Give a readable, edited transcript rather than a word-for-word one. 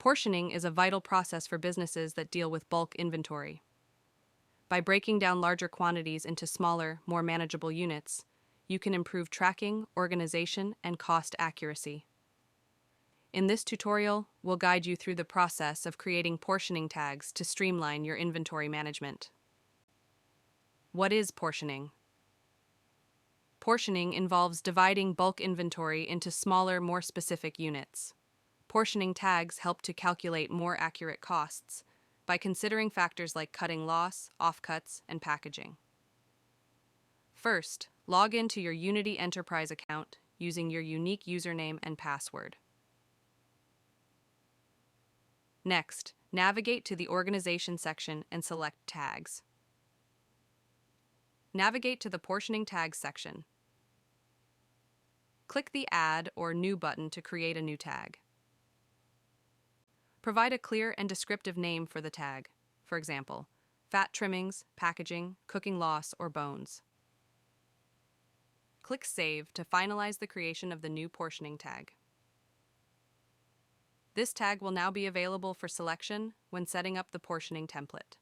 Portioning is a vital process for businesses that deal with bulk inventory. By breaking down larger quantities into smaller, more manageable units, you can improve tracking, organization, and cost accuracy. In this tutorial, we'll guide you through the process of creating portioning tags to streamline your inventory management. What is portioning? Portioning involves dividing bulk inventory into smaller, more specific units. Portioning tags help to calculate more accurate costs by considering factors like cutting loss, offcuts, and packaging. First, log into your Unity Enterprise account using your unique username and password. Next, navigate to the Organization section and select Tags. Navigate to the Portioning Tags section. Click the Add or New button to create a new tag. Provide a clear and descriptive name for the tag, for example, fat trimmings, packaging, cooking loss, or bones. Click Save to finalize the creation of the new portioning tag. This tag will now be available for selection when setting up the portioning template.